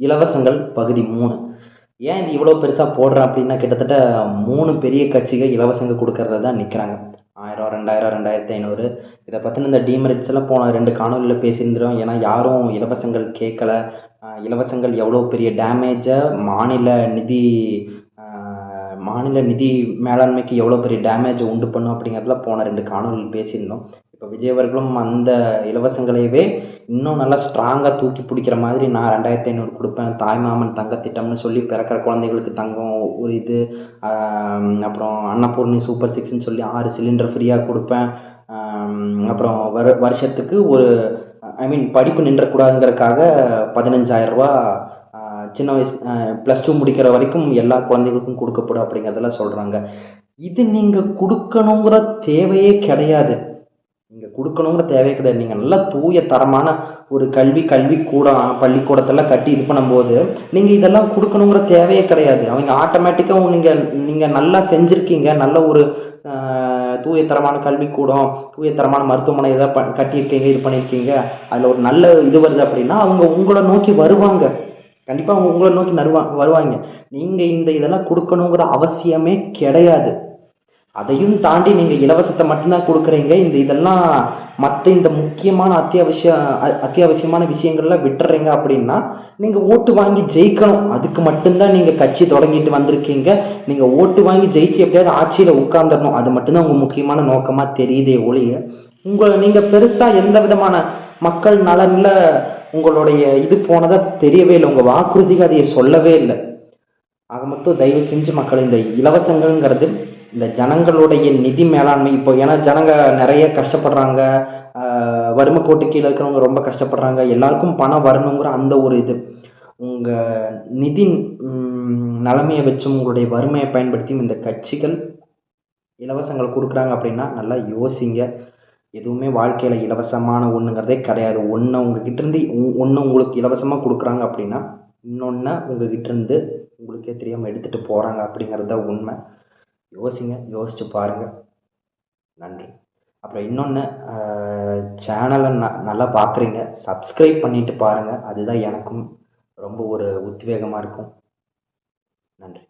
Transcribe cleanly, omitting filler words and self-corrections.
இலவசங்கள் பகுதி 3. ஏன் இது இவ்வளோ பெருசா போடுறேன் அப்படின்னா, கிட்டத்தட்ட 3 பெரிய கட்சிகள் இலவசங்க குடுக்கறதுல தான் நிக்கிறாங்க. 1000, 2000, 2500 இத பத்தின இந்த டீமெரிட்ஸ் எல்லாம் போன 2 காணொளில பேசியிருந்தோம். ஏன்னா யாரும் இலவசங்கள் கேட்கல. இலவசங்கள் எவ்வளோ பெரிய டேமேஜ மாநில நிதி அ மாநில நிதி மேலாண்மைக்கு எவ்வளோ பெரிய டேமேஜ உண்டு பண்ணும் அப்படிங்கிறதுல போன 2 காணொளியில் பேசியிருந்தோம். இப்போ விஜய் அவர்களும் அந்த இலவசங்களையவே இன்னும் நல்லா ஸ்ட்ராங்கா தூக்கி பிடிக்கிற மாதிரி நான் 2500 குடுப்பேன். தாய்மாமன் தங்கத் திட்டம்னு சொல்லி பிறக்கிற குழந்தைகளுக்கு தங்கம் ஒரு இது, அப்புறம் அன்னபூர்ணி சூப்பர் 6ன்னு சொல்லி 6 சிலிண்டர் ஃப்ரீயா குடுப்பேன். அப்புறம் வருஷத்துக்கு ஒரு படிப்பு நின்றக்கூடாதுங்கிறதுக்காக ரூ. 15,000 சின்ன வயசு +2 முடிக்கிற வரைக்கும் எல்லா குழந்தைகளுக்கும் குடுக்கப்படும் அப்படிங்கிறதெல்லாம் சொல்றாங்க. இது நீங்க குடுக்கணுங்கிற தேவையே கிடையாது. நீங்க குடுக்கணுங்கிற தேவையே கிடையாது. நீங்க நல்லா தூய தரமான ஒரு கல்விக்கூடம், பள்ளிக்கூடத்தெல்லாம் கட்டி இது பண்ணும்போது, நீங்க இதெல்லாம் குடுக்கணுங்கிற தேவையே கிடையாது. அவங்க ஆட்டோமேட்டிக்கா நீங்க நீங்க நல்லா செஞ்சிருக்கீங்க. நல்ல ஒரு தூய தரமான கல்விக்கூடம், தூய தரமான மருத்துவமனை ஏதாவது கட்டியிருக்கீங்க, இது பண்ணியிருக்கீங்க. அதில ஒரு நல்ல இது வருது அப்படின்னா, அவங்க உங்கள நோக்கி வருவாங்க. கண்டிப்பா அவங்க உங்கள நோக்கி வருவாங்க. நீங்க இதெல்லாம் குடுக்கணுங்கிற அவசியமே கிடையாது. அதையும் தாண்டி நீங்க இலவசத்த மட்டும் தான் குடுக்குறீங்க. இதெல்லாம் மத்த இந்த முக்கியமான அத்தியாவசியமான விஷயங்கள்லாம் விட்டுறீங்க அப்படின்னா, நீங்க ஓட்டு வாங்கி ஜெயிக்கணும். அதுக்கு மட்டும் தான் நீங்க கட்சி தொடங்கிட்டு வந்திருக்கீங்க. நீங்க ஓட்டு வாங்கி ஜெயிச்சு எப்படியாவது ஆட்சியில உட்கார்ந்துரணும். அது மட்டும் தான் உங்க முக்கியமான நோக்கமா தெரியுதே ஒழிய, நீங்க பெருசா எந்த விதமான மக்கள் நலன்ல உங்களுடைய இது போனதா தெரியவே இல்ல. உங்க வாக்குறுதிகள் அதைய சொல்லவே இல்ல. ஆக மொத்தம் தயவு செஞ்சு மக்கள் இந்த இலவசங்கள்ங்கிறது இந்த ஜனங்களுடைய நிதி மேலாண்மை இப்போ ஏன்னா ஜனங்க நிறைய கஷ்டப்படுறாங்க. வறுமை கோட்டு கீழே இருக்கிறவங்க ரொம்ப கஷ்டப்படுறாங்க. எல்லாருக்கும் பணம் வரணுங்கிற அந்த ஒரு இது. உங்க நிதி நிலைமையை வச்சும் உங்களுடைய வறுமையை பயன்படுத்தியும் இந்த கட்சிகள் இலவசங்களை கொடுக்குறாங்க அப்படின்னா நல்லா யோசிங்க. எதுவுமே வாழ்க்கையில் இலவசமான ஒன்றுங்கிறதே கிடையாது. ஒன்று உங்களுக்கு இலவசமாக கொடுக்குறாங்க அப்படின்னா இன்னொன்று உங்ககிட்ட இருந்து உங்களுக்கே தெரியாமல் எடுத்துகிட்டு போகிறாங்க அப்படிங்கிறது தான் உண்மை. யோசிங்க, யோசிச்சு பாருங்கள். நன்றி. அப்புறம் இன்னொன்று, சேனலை நல்லா பார்க்குறீங்க, சப்ஸ்கிரைப் பண்ணிவிட்டு பாருங்கள். அதுதான் எனக்கும் ரொம்ப ஒரு உத்வேகமாக இருக்கும். நன்றி.